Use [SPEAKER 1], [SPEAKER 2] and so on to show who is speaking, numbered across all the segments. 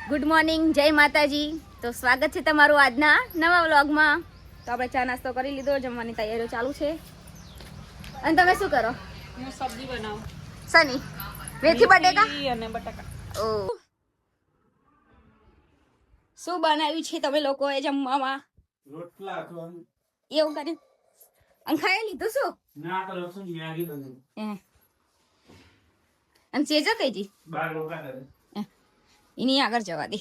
[SPEAKER 1] Good morning, જય માતાજી. તો સ્વાગત છે તમારું આજના નવા વ્લોગમાં. તો આપણે ચા નાસ્તો કરી લીધો, જમવાની તૈયારીઓ ચાલુ છે. અને તમે શું કરો?
[SPEAKER 2] હું સબ્જી બનાવું.
[SPEAKER 1] સની મેથી બટેકા
[SPEAKER 2] અને બટાકા.
[SPEAKER 1] ઓ શું બનાવ્યું છે તમે લોકોએ જમવામાં?
[SPEAKER 3] રોટલા
[SPEAKER 1] એવું કર્યું? અને ખાઈ લીધું શું?
[SPEAKER 3] ના કરો શું મેગી બની
[SPEAKER 1] અને ચેજો કઈ જી
[SPEAKER 3] બાર રોકા કરે
[SPEAKER 1] એની આગળ જવા દે.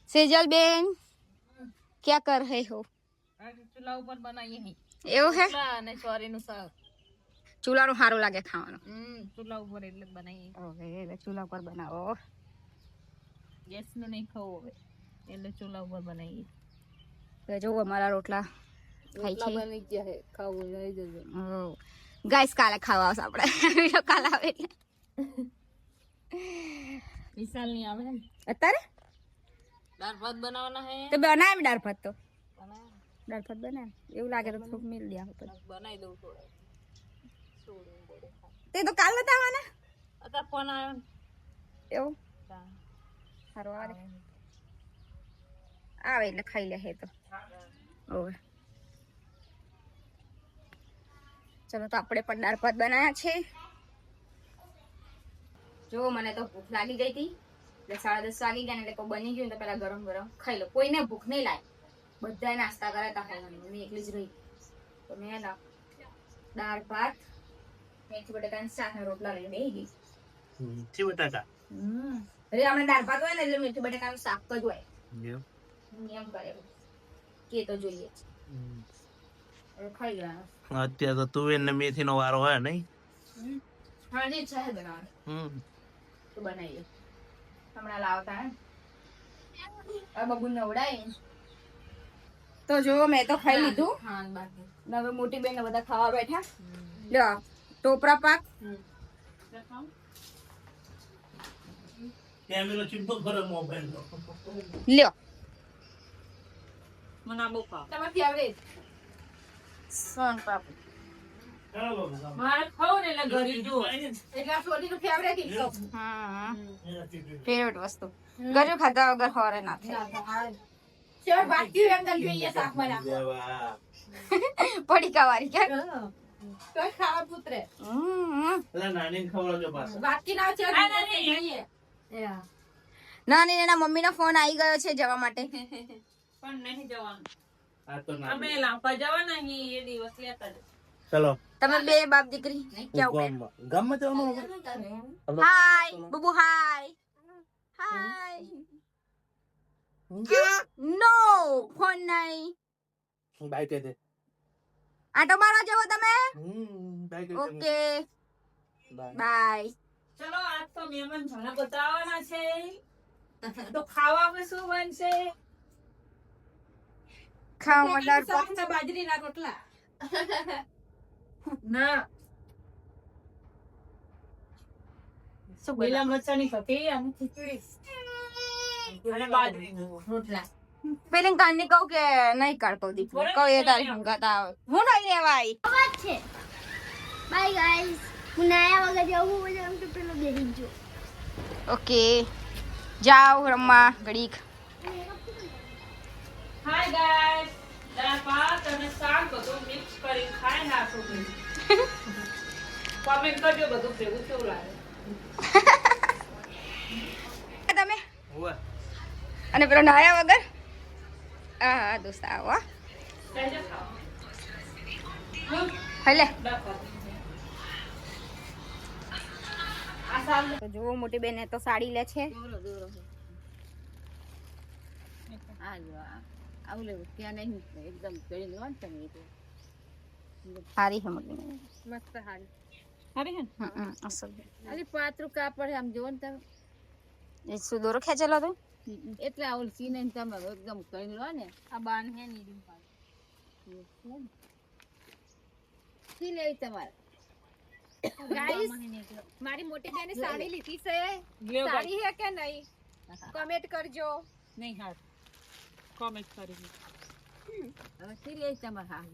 [SPEAKER 1] सेजल बेन क्या कर रहे हो?
[SPEAKER 2] ચૂલા ઉપર બનાવીએ હી.
[SPEAKER 1] એવું હે?
[SPEAKER 2] ચૂલા અને સોરીનું શાક.
[SPEAKER 1] ચૂલાનું સારું લાગે ખાવાનું.
[SPEAKER 2] ચૂલા ઉપર એટલે જ બનાવીએ.
[SPEAKER 1] ઓકે, એટલે ચૂલા પર બનાવો.
[SPEAKER 2] ગેસનું નહીં ખાવું હવે એટલે ચૂલા ઉપર બનાવીએ.
[SPEAKER 1] તો જો અમારા રોટલા ખાઈ છે.
[SPEAKER 2] બની ગયા હે, ખાવું લઈ જજો.
[SPEAKER 1] ગાઈસ કાલે ખાવા આવશે આપણે. વિડિયો કાલે આવે એટલે.
[SPEAKER 2] વિશાલ ની આવે ને.
[SPEAKER 1] અત્યારે
[SPEAKER 2] દાળ ભાત બનાવવાના હે.
[SPEAKER 1] તો બનાવ દાળ ભાત. તો દાળ ભાત બનાવ. એવું લાગે તો થોડુંક મિલ દે આપણે.
[SPEAKER 2] બનાવી દઉં થોડું.
[SPEAKER 1] તે તો કાલ નતા આવવાના.
[SPEAKER 2] અત્યારે ફોન આવ્યો ને.
[SPEAKER 1] એવું સારું આવે આવે એટલે ખાઈ લે હે તો. ઓવે ચલો, તો આપણે પણ દાળ ભાત બનાવ્યા છે. જો મને તો ભૂખ લાગી ગઈ હતી એટલે 10:30 વાગી ગયા ને એટલે બની ગયું તો પેલા ગરમ ગરમ ખાઈ લો. કોઈને ભૂખ નહીં લાગે, બધાએ નાસ્તા કર્યા હતા ખાવાનું. મેં એકલી જ રહી તો મેં દાળ ભાત મેથી બટાકાનું શાક ને રોટલા લઈને બેસી ગઈ.
[SPEAKER 3] મેથી બટાકા
[SPEAKER 1] અરે આપણે દાળ ભાત હોય ને એટલે મેથી બટાકાનું શાક જ હોય. એમ કરે કે તો જોઈએ ખાઈ ગયા.
[SPEAKER 3] અત્યારે તો તુવેર ને મેથી નો વારો હોય નહીં.
[SPEAKER 1] હા ને છે બનાવવાનું તો બનાવીએ. હમણાં લાવતા હે આ બબુ નવડાય તો જો મેં તો ખાઈ લીધું.
[SPEAKER 2] હા બાકી
[SPEAKER 1] હવે મોટી બેન ને બધા ખાવા બેઠા. લ્યો ટોપરા પાક.
[SPEAKER 3] કેમેરો ચિંતો કરે મોબાઈલ નો.
[SPEAKER 1] લ્યો
[SPEAKER 2] મને બહુ ખાવ.
[SPEAKER 1] તમારી ફેવરેટ સોન પાપડી.
[SPEAKER 2] મારે ખાવું ને એટલે ઘરે જો
[SPEAKER 1] એટલે છોટીનું ફેવરેટ ઈકો. ફેવરેટ વસ્તુ ગજુ ખાધા વગર હોરે ના થાય. ચાલ બાકી એમ તને જોઈએ શાક બનાવ પડીકા વાળી કે તો ખાવા પુત્રે.
[SPEAKER 3] એટલે નાની ખવડાવજો પાછો.
[SPEAKER 1] બાકી ના છે નાની એના મમ્મી નો ફોન આવી ગયો છે જવા માટે.
[SPEAKER 2] પણ નહીં જવાનું.
[SPEAKER 3] આ તો ના
[SPEAKER 2] અમે લાંબા જવાના અહીં એ દિવસ લેતા જ.
[SPEAKER 3] ચલો
[SPEAKER 1] તમે બે બાપ દીકરી જાવ.
[SPEAKER 3] ગામમાં જવાનું હવે.
[SPEAKER 1] હાય બબુ હાય હાય. નો ફોન નહીં.
[SPEAKER 3] બાય કહી દે.
[SPEAKER 1] આટો મારવા જવો તમે.
[SPEAKER 3] બાય કહી દે.
[SPEAKER 1] Okay
[SPEAKER 3] bye.
[SPEAKER 1] બાય.
[SPEAKER 2] ચલો આજ તો મહેમાન ઘણા બધા આવવાના છે તો ખાવામાં શું બનશે?
[SPEAKER 1] ખાવામાં દાળ ભાત.
[SPEAKER 2] બાજરીના રોટલા ના
[SPEAKER 1] શું
[SPEAKER 2] લીલા મરચાની કઢી અને ખીચડી અને બાજરીના રોટલા.
[SPEAKER 1] પેલી કાનની કહું કે નહીં કાઢતો દીકરો કહું એ તારી હંગાત આવે. હું નહીં રેવાય.
[SPEAKER 4] બાય ગાઈસ, હું નાયા વગર જાઉં હું તો પેલો બેહી જો.
[SPEAKER 1] ઓકે જાઓ રમવા ઘડીક.
[SPEAKER 2] હાય ગાઈસ, દાળ ભાત અને શાક બધું મિક્સ કરી ખાઈ નાખો. કોમેન્ટ કરજો બધું ભેગું કેવું લાગે.
[SPEAKER 1] તમે
[SPEAKER 3] ઓવે.
[SPEAKER 1] અને પેલો નાયા વગર હા દોસ્ત આવો
[SPEAKER 2] કહેજો ખાઓ.
[SPEAKER 1] હલે.
[SPEAKER 2] દાળ ભાત. આ શાક
[SPEAKER 1] તો જુઓ મોટી બેન તો સાડી લે છે.
[SPEAKER 2] આ જો આવું લેવું ત્યાં નહીં એકદમ કરી લો ને તમે તો
[SPEAKER 1] સારી છે મોટી બેન.
[SPEAKER 2] મસ્ત હારી હારી હે
[SPEAKER 1] અસલ
[SPEAKER 2] અરે પાતળું કાપડ આમ જોવો ને તમે
[SPEAKER 1] એ સુદોરો ખેંચેલો તો
[SPEAKER 2] એટલે આવું સીને તમે એકદમ કરી લો ને આ બાન હે ની રીમ પાડ સી લેવી તમારે
[SPEAKER 4] ગાઈસ, મારી મોટી બેને સાડી લીધી છે. સારી હે કે નહીં કમેન્ટ કરજો.
[SPEAKER 2] નહીં હાર કોમેન્ટ કરી હવે સી લેવી તમારે હા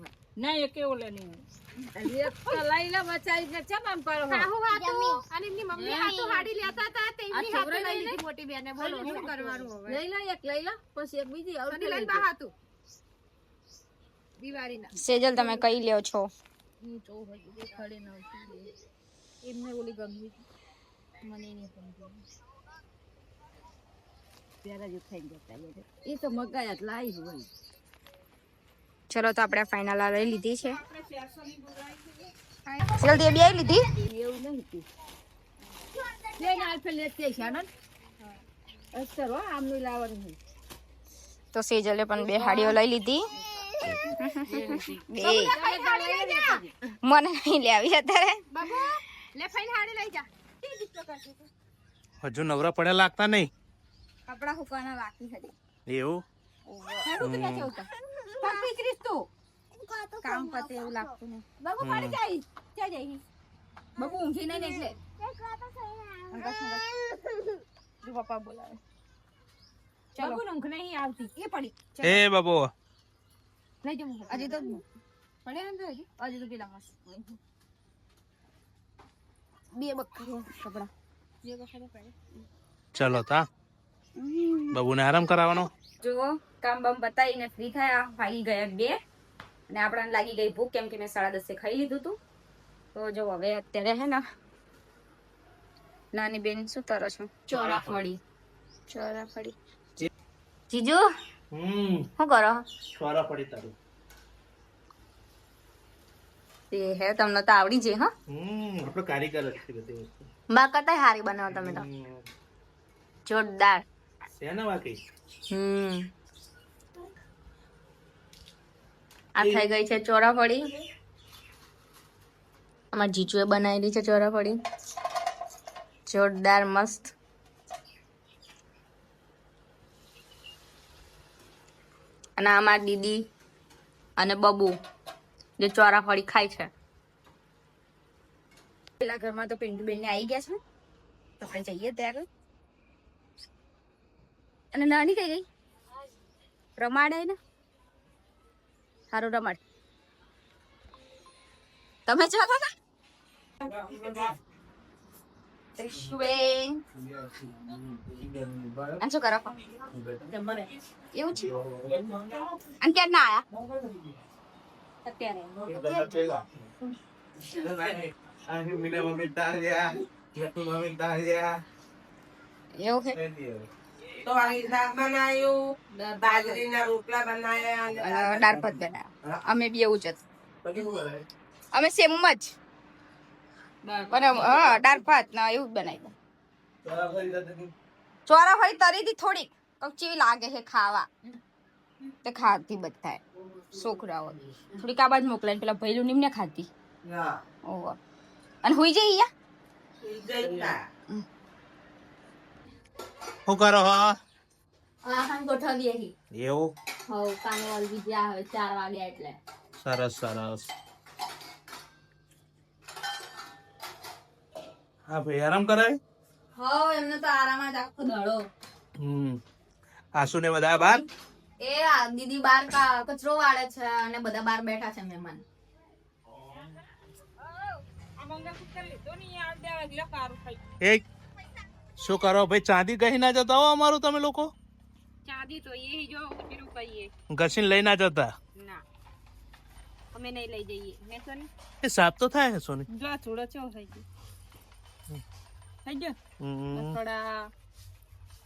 [SPEAKER 2] ના એ કેવું લે નહીં એક તો લઈ લે બચારીને ચમ આમ કરો હો?
[SPEAKER 4] સાહુ હાથું અને એમની મમ્મી હાથું હાડી લેતા હતા તે એમની
[SPEAKER 2] આ
[SPEAKER 4] હાથે
[SPEAKER 2] છોકરાને
[SPEAKER 4] લઈ
[SPEAKER 2] લઈ
[SPEAKER 4] લીધી મોટી બેને. બોલો શું કરવાનું હવે?
[SPEAKER 2] લઈ લે એક લઈ લે પછી એક બીજી
[SPEAKER 4] અને
[SPEAKER 2] આવતી
[SPEAKER 4] લઈને
[SPEAKER 2] લઈ
[SPEAKER 4] બા હાથું દિવાળીના
[SPEAKER 1] સેજલ તમે કઈ લ્યો છો?
[SPEAKER 2] હું તો હજી દેખાડી નહોતી એમને ઓલી ગમી મને નહીં ગમતી ત્યારે જ ખાઈ જતા એ તો મગાયા જ લાવી હોય
[SPEAKER 1] ચલો તો આપણે ફાઇનલ આ લઈ લીધી છે. જલ્દી બે લીધી.
[SPEAKER 2] એવું નહીં તું લઈને આલ્ફે લેતી છે આનંદ અસ્તર હો આમનું લાવવાનું નહીં
[SPEAKER 1] તો સેજલે પણ બે હાડીઓ લઈ લીધી. બે મને નહીં લેવી અત્યારે.
[SPEAKER 4] બાબુ લે ફાઈન હાડી લઈ જા.
[SPEAKER 3] હજુ નવરા પડ્યા લાગતા નહીં
[SPEAKER 1] કપડા સુકાના બાકી હતી.
[SPEAKER 3] એવું
[SPEAKER 4] હેડું તો નથી આવતા. પગ પીકરીશ તું.
[SPEAKER 1] કામ પતે એવું લાગતું નહીં.
[SPEAKER 4] બાબુ પાડી જાય. ક્યાં જાય?
[SPEAKER 1] બાબુ ઊંઘી નહીં એટલે જો પપ્પા બોલાવે.
[SPEAKER 4] બાબુ ઊંઘ નહીં આવતી. એ પડી.
[SPEAKER 3] એ બાબુ
[SPEAKER 4] લઈ જાઉં.
[SPEAKER 1] હજી તો
[SPEAKER 4] પડે ને તો હજી.
[SPEAKER 1] હજી તો પેલા મસ્ત બે બકરીઓ કપડા.
[SPEAKER 4] જે વખતે પડે.
[SPEAKER 3] ચલો તા બાબુને આરામ કરાવવાનો.
[SPEAKER 1] જો કામ બામ બતાવીને ફ્રી થયા વાગી ગયા 2 અને આપણને લાગી ગઈ ભૂખ કેમ કે મેં 10:30 ખાઈ લીધું હતું. તો જો હવે અત્યારે હે ને નાની બેન શું કરો છો? ચોરાફળી. જીજુ શું કરો?
[SPEAKER 3] છોરા પડી તારું.
[SPEAKER 1] એ હે તમને તો આવડી છે હા.
[SPEAKER 3] આપણે કારીગર જ છે બધી વસ્તુ.
[SPEAKER 1] બા કરતા હારી બનાવો તમે તો જોરદાર.
[SPEAKER 3] શેના વાકી
[SPEAKER 1] આ થઈ ગઈ છે ચોરાફળી. અમાર જીજુએ બનાવેલી છે ચોરાફળી જોરદાર મસ્ત. અને અમાર દીદી અને બબુ જે ચોરાફળી ખાય છે. પેલા ઘરમાં તો પિન્ટુ બેન ને આવી ગયા છે તો આપણે જઈએ ત્યાં. અને નાની કઈ ગઈ રમાડે ને સારું રમાડ. તમે છો કાકા? ત્રિશુબેન આ શું કરો? એવું છે અને ક્યાં ના આયા અત્યારે? એવું છે.
[SPEAKER 5] તો શાક બનાવ્યું, બાજરીના રોટલા બનાવ્યા,
[SPEAKER 1] દાળ ભાત બનાવ્યા. અમે બી એવું જ હતું. અમે સેમ જ પણ હા દાળ ભાત ના એવું જ બનાવ્યું. ચોરાફળી તરી હતી થોડીક કચી લાગે છે ખાવા તે ખાતી બધા છોકરાઓ થોડીક આ બાજુ મોકલે પેલા ભૈલું નિમને ખાતી. ઓહો અને હુઈ જઈ
[SPEAKER 3] શું કરો હો?
[SPEAKER 1] આહાન ગોઠવીએ હી.
[SPEAKER 3] એવું
[SPEAKER 1] હવ કાનો વાગી ગયા હવે 4 વાગ્યા એટલે.
[SPEAKER 3] સરસ સરસ. હા ભાઈ આરામ કરાય.
[SPEAKER 1] હવ એમને તો આરામ જ આખો દડો.
[SPEAKER 3] આસુ ને બધા બાર.
[SPEAKER 1] એ આ દીદી બાર કચરો વાળે છે અને બધા બાર બેઠા છે મહેમાન.
[SPEAKER 3] એ શું કરો ભાઈ? ચાંદી ગઈ ના જતા હો અમારું તમે લોકો.
[SPEAKER 4] ચાંદી તો એ જો ઉતરું કહીએ.
[SPEAKER 3] ઘસીને લઈ ના જતા.
[SPEAKER 4] ના અમે નહીં લઈ જઈએ. મેં તો નહીં.
[SPEAKER 3] એ સાફ તો થાય હે સોની.
[SPEAKER 2] જો થોડો ચો થઈ ગયો થઈ ગયો થોડા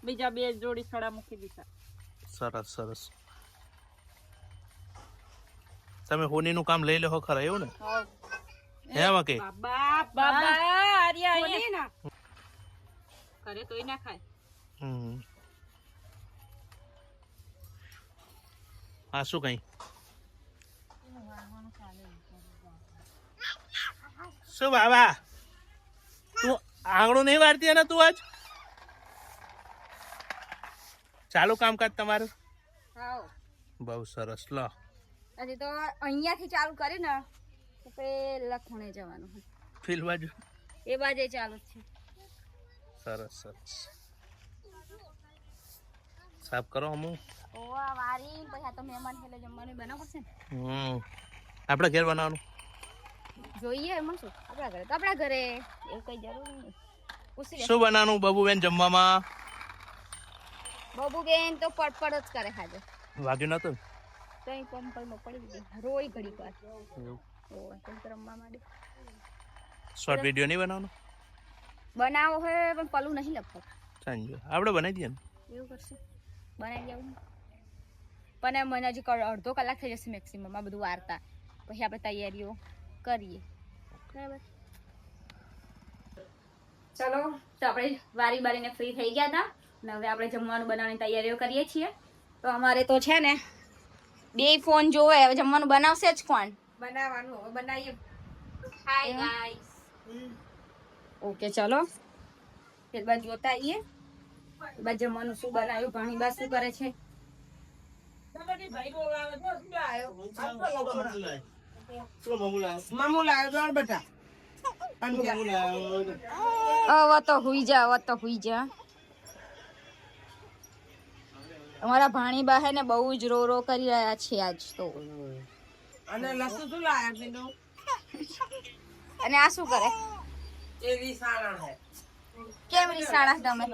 [SPEAKER 2] બીજા 2 જોડી થોડા મૂકી દીધા.
[SPEAKER 3] સરસ સરસ. તમે હોની નું કામ લઈ લો ખરા એવું ને? હે વાકે
[SPEAKER 2] બાબા આર્યા અહીંયા કરે તોય ના ખાય.
[SPEAKER 3] હા શું કઈ શું બાબા તું આંગણું નહીં વાળતી ને તું આજ? ચાલુ કામકાજ તમારું?
[SPEAKER 1] હાવ
[SPEAKER 3] બહુ સરસ. લો
[SPEAKER 1] હજી તો અહીંયાથી ચાલુ કરી ને તો પેલા ખૂણે જવાનું
[SPEAKER 3] ફીલ બાજુ
[SPEAKER 1] એ બાજે ચાલુ જ છે.
[SPEAKER 3] સરસ સરસ. સાફ કરો અમુક.
[SPEAKER 1] ઓવા વારી પછી આ તો મહેમાન એટલે જમવાનું બનાવવું પડશે ને.
[SPEAKER 3] આપણે ઘેર બનાવવાનું.
[SPEAKER 1] જોઈએ એમાં શું આપણા ઘરે તો આપણા ઘરે એવું કઈ જરૂર નહીં પૂછી લે
[SPEAKER 3] શું બનાવવાનું બબુબેન જમવામાં?
[SPEAKER 1] બબુબેન તો પડપડ જ કરે ખાજે
[SPEAKER 3] વાગ્યું નતું?
[SPEAKER 1] કઈ પંપલમાં પડી ગઈ રોઈ ઘડી વાર ઓય તો રમવા માંડી
[SPEAKER 3] શોર્ટ વિડીયો નહીં બનાવવાનો?
[SPEAKER 1] બનાવો હે પણ પલું નહીં લખતો
[SPEAKER 3] સાંજે આપણે બનાવી દઈએ ને.
[SPEAKER 1] એવું કરશું બનાવી દેવું પણ એમ મને હજી અડધો કલાક થઈ જશે મેક્સિમમ આ બધું વાર્તા પછી આપણે તૈયારીઓ કરીએ બરાબર. ચલો તો આપણે વારી બારીને ફ્રી થઈ ગયા હતા ને હવે આપણે જમવાનું બનાવવાની તૈયારીઓ કરીએ છીએ. તો અમારે તો છે ને બે ફોન જોવે હવે જમવાનું બનાવશે જ કોણ?
[SPEAKER 4] બનાવવાનું હવે બનાવીએ.
[SPEAKER 1] હાય ગાઈસ ઓકે ચલો ફેર બાદ જોતા આવીએ બાદ જમવાનું શું બનાવ્યું ભાણી બા શું કરે છે.
[SPEAKER 5] મામુ લાવ્યો તો બેટા
[SPEAKER 1] હવે તો હુઈ જા અમારા ભાણી બા હે ને બહુ જ રો રો કરી રહ્યા છે આજ તો.
[SPEAKER 5] અને લસુ શું લાયા પેલું
[SPEAKER 1] અને આ શું કરે?
[SPEAKER 5] એ રીસાણા હે
[SPEAKER 1] કેમ રીસાણા તમે?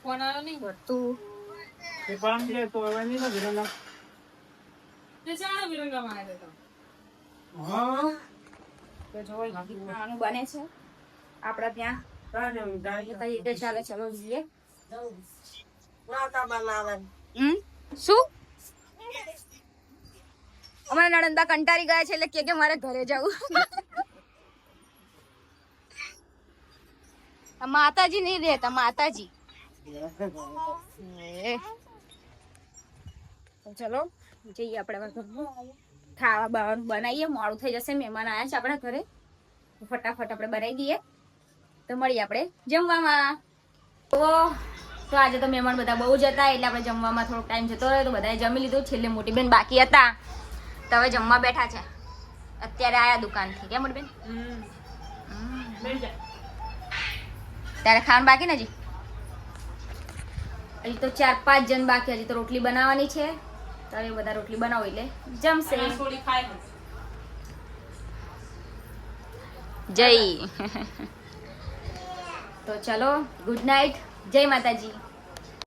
[SPEAKER 2] ફોન આવ્યો નહીં
[SPEAKER 1] તું તો જો ખાવાનું બને છે આપડા ત્યાં ચાલે ચલો જોઈએ.
[SPEAKER 5] નાતા બનાવે
[SPEAKER 1] શું અમારા નણંદા કંટાળી ગયા છે એટલે કે મારે ઘરે જવું. માતાજી નહીં રહેતા માતાજી. તો ચલો જઈએ આપણે ખાવા બાવાનું બનાવીએ મોડું થઈ જશે મહેમાન આવ્યા છે આપણા ઘરે ફટાફટ આપણે બનાવી દઈએ તો મળીએ આપણે જમવામાં. તો આજે તો મહેમાન બધા બહુ જ હતા એટલે આપણે જમવામાં થોડોક ટાઈમ જતો રહ્યો તો બધાએ જમી લીધું. છેલ્લે મોટી બેન બાકી હતા તો હવે જમવા બેઠા છે અત્યારે આયા દુકાનથી. કેમ મોટી બેન? ત્યારે ખાવાનું બાકી ને હજી તો 4-5 જણ બાકી. હજી તો રોટલી બનાવવાની છે તો હવે બધા રોટલી બનાવો એટલે જમશે. જય તો ચલો ગુડ નાઇટ જય માતાજી.